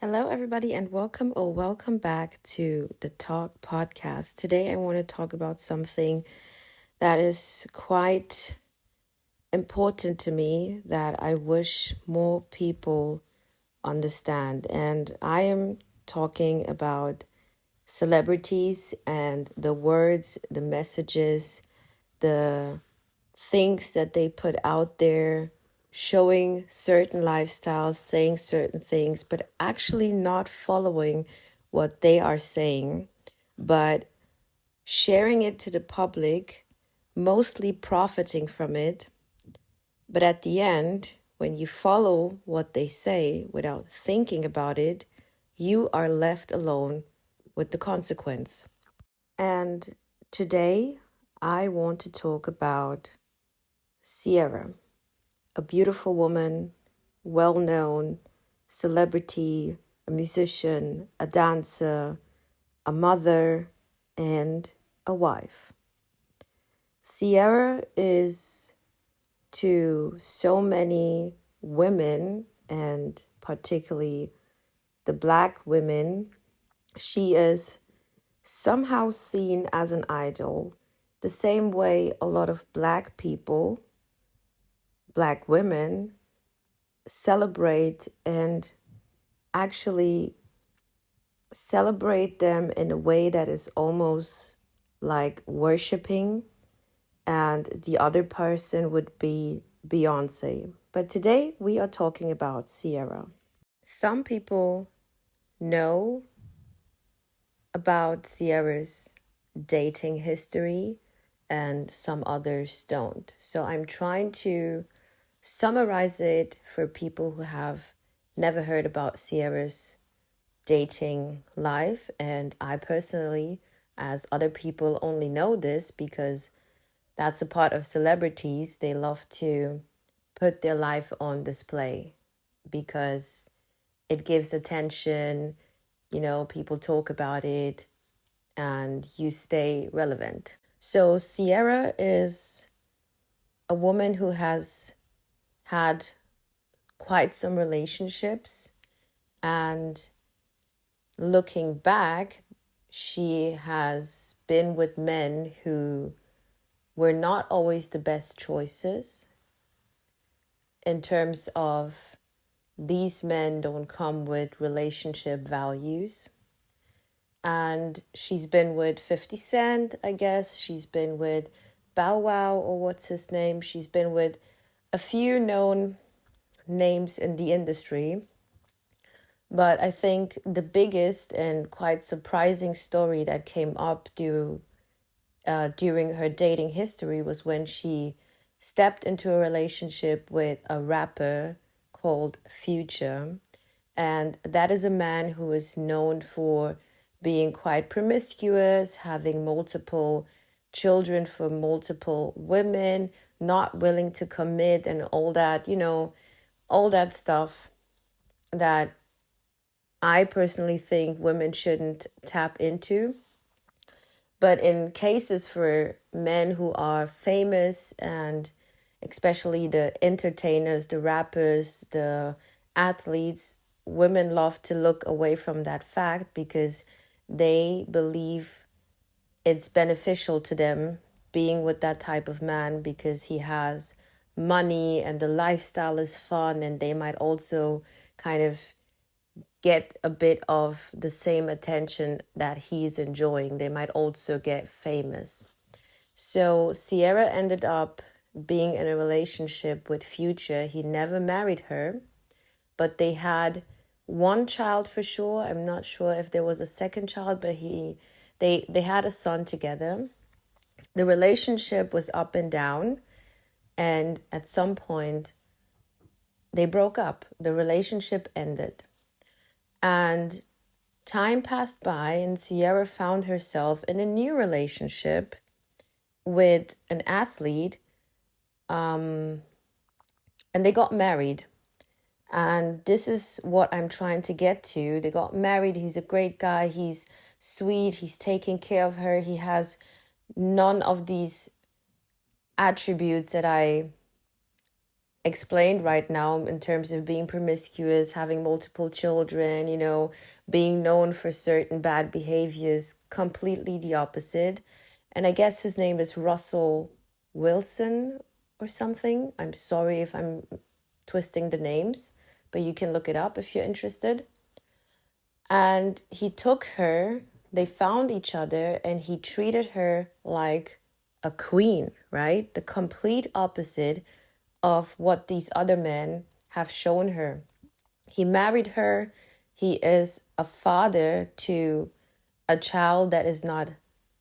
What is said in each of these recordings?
Hello, everybody, and welcome back to the Talk Podcast. Today, I want to talk about something that is quite important to me that I wish more people understand. And I am talking about celebrities and the words, the messages, the things that they put out there, showing certain lifestyles, saying certain things, but actually not following what they are saying, but sharing it to the public, mostly profiting from it. But at the end, when you follow what they say without thinking about it, you are left alone with the consequence. And today, I want to talk about Ciara, a beautiful woman, well known, celebrity, a musician, a dancer, a mother, and a wife. Ciara is to so many women, and particularly the Black women, she is somehow seen as an idol, the same way a lot of Black people, Black women, celebrate and actually celebrate them in a way that is almost like worshiping, and the other person would be Beyonce. But today we are talking about Ciara. Some people know about Ciara's dating history and some others don't. So I'm trying to summarize it for people who have never heard about Ciara's dating life. And I personally, as other people, only know this because that's a part of celebrities. They love to put their life on display because it gives attention, people talk about it and you stay relevant. So Ciara is a woman who has had quite some relationships, and looking back, she has been with men who were not always the best choices in terms of these men don't come with relationship values. And she's been with 50 Cent, I guess. She's been with Bow Wow, or what's his name. She's been with a few known names in the industry. But I think the biggest and quite surprising story that came up during her dating history was when she stepped into a relationship with a rapper called Future. And that is a man who is known for being quite promiscuous, having multiple children for multiple women, not willing to commit, and all that, all that stuff that I personally think women shouldn't tap into. But in cases for men who are famous, and especially the entertainers, the rappers, the athletes, women love to look away from that fact because they believe it's beneficial to them being with that type of man because he has money and the lifestyle is fun, and they might also kind of get a bit of the same attention that he's enjoying. They might also get famous. So Ciara ended up being in a relationship with Future. He never married her, but they had one child for sure. I'm not sure if there was a second child, but they had a son together. The relationship was up and down, and at some point they broke up. The relationship ended. And time passed by, and Ciara found herself in a new relationship with an athlete, and they got married. And this is what I'm trying to get to. They got married. He's a great guy. He's sweet. He's taking care of her. He has none of these attributes that I explained right now in terms of being promiscuous, having multiple children, being known for certain bad behaviors, completely the opposite. And I guess his name is Russell Wilson or something. I'm sorry if I'm twisting the names, but you can look it up if you're interested. And he took her, they found each other, and he treated her like a queen, right? The complete opposite of what these other men have shown her. He married her. He is a father to a child that is not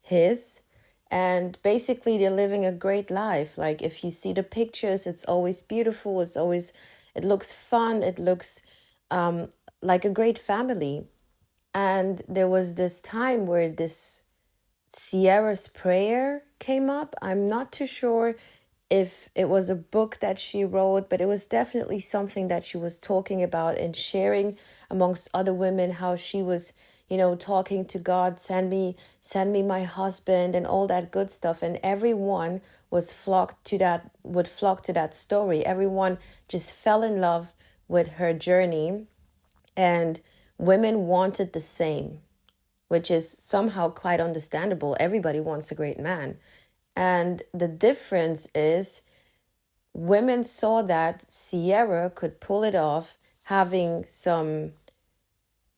his. And basically, they're living a great life. Like, if you see the pictures, it's always beautiful. It looks fun. It looks like a great family. And there was this time where this Ciara's prayer came up. I'm not too sure if it was a book that she wrote, but it was definitely something that she was talking about and sharing amongst other women, how she was, talking to God, send me my husband and all that good stuff. And everyone would flock to that story. Everyone just fell in love with her journey, and women wanted the same, which is somehow quite understandable. Everybody wants a great man. And the difference is women saw that Ciara could pull it off, having some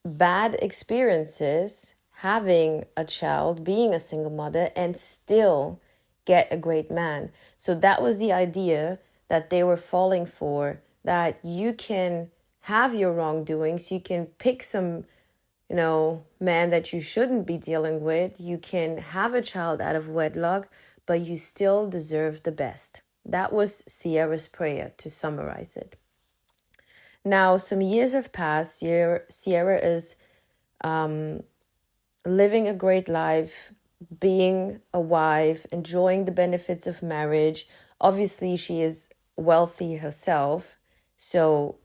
bad experiences, having a child, being a single mother, and still get a great man. So that was the idea that they were falling for, that you can have your wrongdoings, you can pick some man that you shouldn't be dealing with. You can have a child out of wedlock, but you still deserve the best. That was Ciara's prayer, to summarize it. Now, some years have passed. Ciara is living a great life, being a wife, enjoying the benefits of marriage. Obviously, she is wealthy herself. So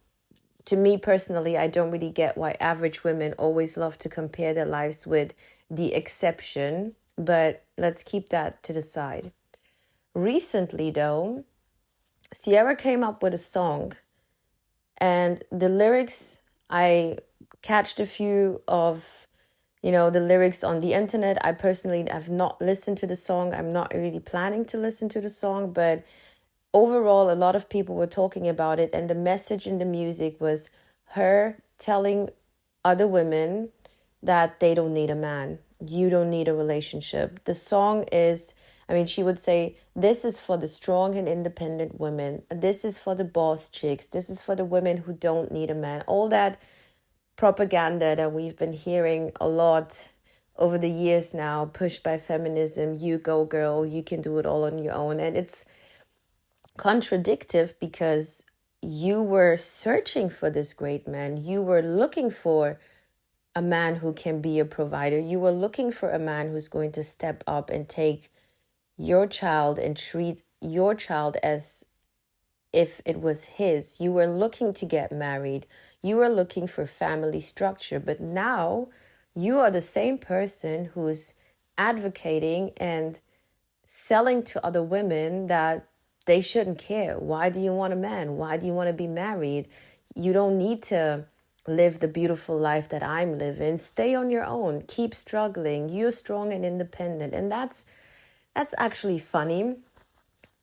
to me personally, I don't really get why average women always love to compare their lives with the exception, but let's keep that to the side. Recently, though, Ciara came up with a song, and the lyrics, I catched a few of, the lyrics on the internet. I personally have not listened to the song. I'm not really planning to listen to the song, but overall, a lot of people were talking about it, and the message in the music was her telling other women that they don't need a man. You don't need a relationship. The song is, she would say, this is for the strong and independent women. This is for the boss chicks. This is for the women who don't need a man. All that propaganda that we've been hearing a lot over the years now, pushed by feminism. You go, girl. You can do it all on your own. And it's contradictive, because you were searching for this great man. You were looking for a man who can be a provider. You were looking for a man who's going to step up and take your child and treat your child as if it was his. You were looking to get married. You were looking for family structure. But now you are the same person who's advocating and selling to other women that they shouldn't care. Why do you want a man? Why do you want to be married? You don't need to live the beautiful life that I'm living. Stay on your own. Keep struggling. You're strong and independent. And that's actually funny.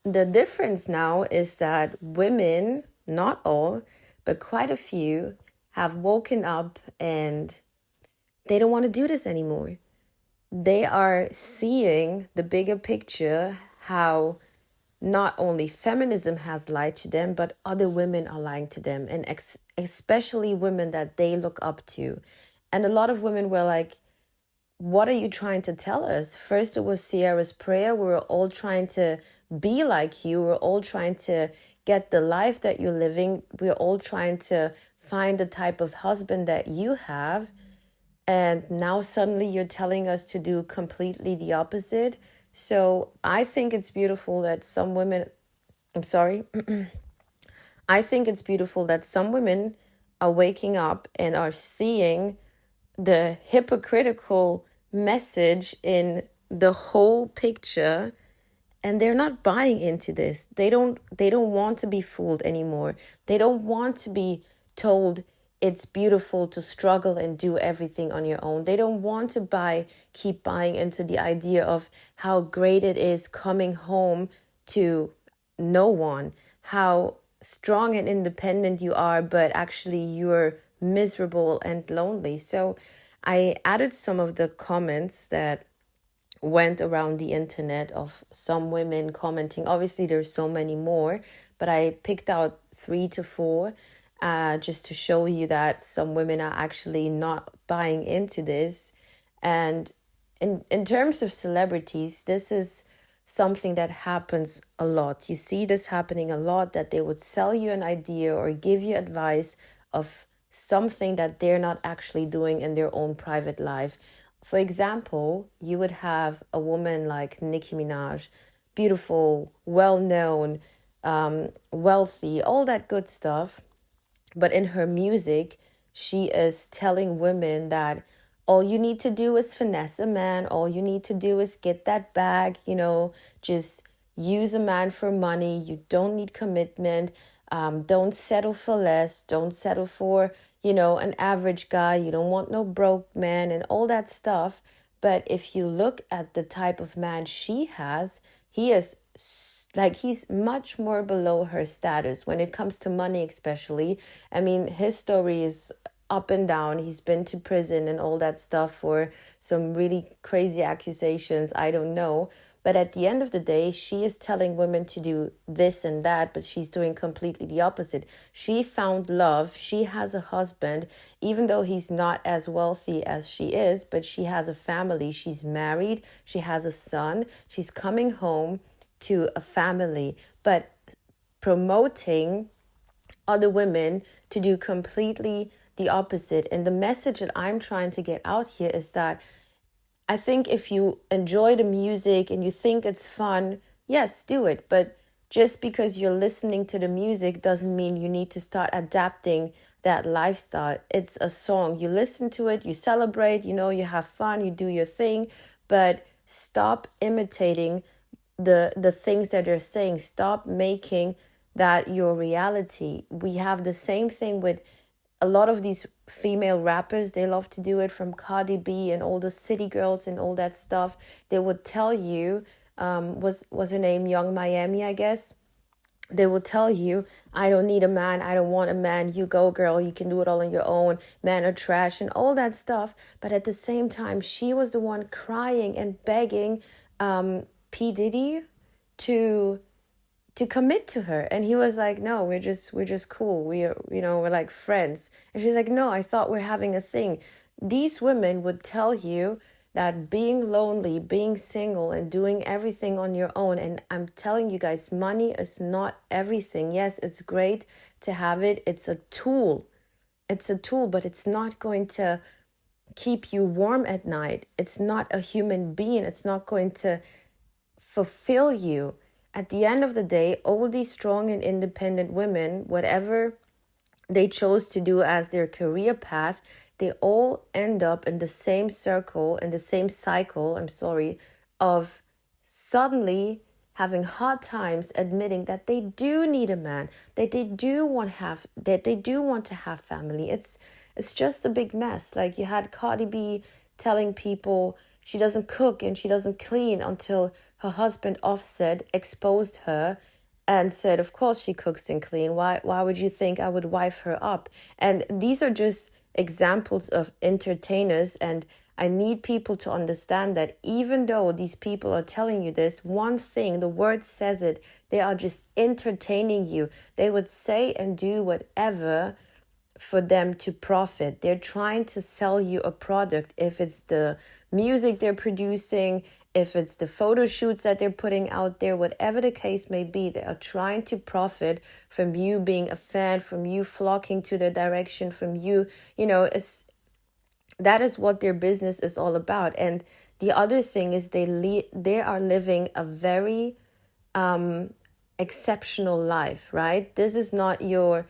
The difference now is that women, not all, but quite a few, have woken up and they don't want to do this anymore. They are seeing the bigger picture, how not only feminism has lied to them, but other women are lying to them, and especially women that they look up to. And a lot of women were like, what are you trying to tell us? First, it was Ciara's prayer. We were all trying to be like you. We're all trying to get the life that you're living. We're all trying to find the type of husband that you have. And now suddenly you're telling us to do completely the opposite. So I think it's beautiful that some women, I think it's beautiful that some women are waking up and are seeing the hypocritical message in the whole picture and they're not buying into this. They don't want to be fooled anymore. They don't want to be told it's beautiful to struggle and do everything on your own. They don't want to keep buying into the idea of how great it is coming home to no one, how strong and independent you are, but actually you're miserable and lonely. So I added some of the comments that went around the internet of some women commenting. Obviously, there's so many more, but I picked out 3 to 4 just to show you that some women are actually not buying into this. And in terms of celebrities, this is something that happens a lot. You see this happening a lot, that they would sell you an idea or give you advice of something that they're not actually doing in their own private life. For example, you would have a woman like Nicki Minaj, beautiful, well known, wealthy, all that good stuff. But in her music, she is telling women that all you need to do is finesse a man. All you need to do is get that bag, just use a man for money. You don't need commitment. Don't settle for less. Don't settle for, an average guy. You don't want no broke man and all that stuff. But if you look at the type of man she has, he is like he's much more below her status when it comes to money, especially. I mean, his story is up and down. He's been to prison and all that stuff for some really crazy accusations. I don't know. But at the end of the day, she is telling women to do this and that, but she's doing completely the opposite. She found love. She has a husband, even though he's not as wealthy as she is, but she has a family. She's married. She has a son. She's coming home to a family, but promoting other women to do completely the opposite. And the message that I'm trying to get out here is that I think if you enjoy the music and you think it's fun, yes, do it. But just because you're listening to the music doesn't mean you need to start adapting that lifestyle. It's a song. You listen to it, you celebrate, you have fun, you do your thing, but stop imitating the things that they're saying. Stop making that your reality. We have the same thing with a lot of these female rappers. They love to do it, from Cardi B and all the city girls and all that stuff. They would tell you, was her name Young Miami, I guess. They will tell you, I don't need a man, I don't want a man, you go girl, you can do it all on your own, men are trash and all that stuff. But at the same time, she was the one crying and begging P. Diddy to commit to her, and he was like, no, we're just cool, we're like friends. And she's like, no, I thought we're having a thing. These women would tell you that being lonely, being single, and doing everything on your own, and I'm telling you guys, money is not everything. Yes, it's great to have it. It's a tool, but it's not going to keep you warm at night. It's not a human being. It's not going to fulfill you. At the end of the day, all these strong and independent women, whatever they chose to do as their career path, they all end up in the same circle, in the same cycle, of suddenly having hard times admitting that they do need a man, that they do want to have family. It's just a big mess. Like, you had Cardi B telling people she doesn't cook and she doesn't clean until her husband Offset exposed her and said, of course she cooks and clean. Why would you think I would wife her up? And these are just examples of entertainers. And I need people to understand that even though these people are telling you this, one thing, the word says it, they are just entertaining you. They would say and do whatever for them to profit. They're trying to sell you a product. If it's the music they're producing, if it's the photo shoots that they're putting out there, whatever the case may be, they are trying to profit from you being a fan, from you flocking to their direction, from you, that is what their business is all about. And the other thing is they are living a very exceptional life, right? This is not your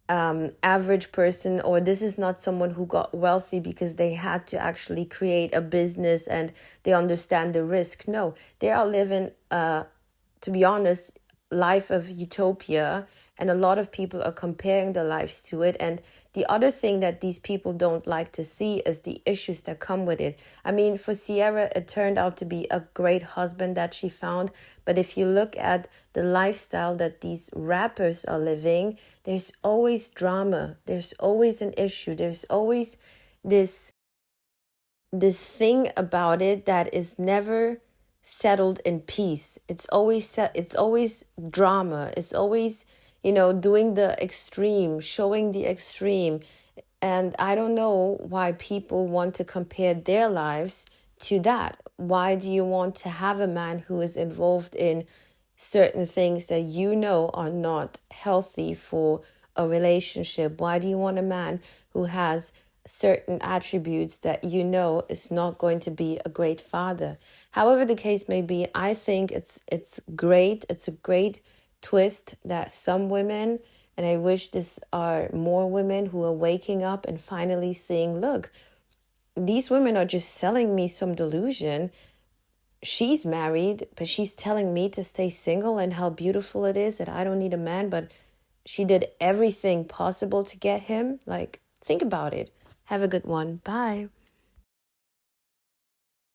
average person, or this is not someone who got wealthy because they had to actually create a business and they understand the risk. No, they are living a to be honest, life of utopia, and a lot of people are comparing their lives to it. And the other thing that these people don't like to see is the issues that come with it. I mean, for Ciara, it turned out to be a great husband that she found. But if you look at the lifestyle that these rappers are living, there's always drama. There's always an issue. There's always this thing about it that is never settled in peace. It's always drama. It's always, doing the extreme, showing the extreme. And I don't know why people want to compare their lives to that. Why do you want to have a man who is involved in certain things that you know are not healthy for a relationship? Why do you want a man who has certain attributes that you know is not going to be a great father? However the case may be, I think it's great. It's a great twist that some women, and I wish this are more women who are waking up and finally seeing, look, these women are just selling me some delusion. She's married, but she's telling me to stay single and how beautiful it is that I don't need a man, but she did everything possible to get him. Like, think about it. Have a good one. Bye.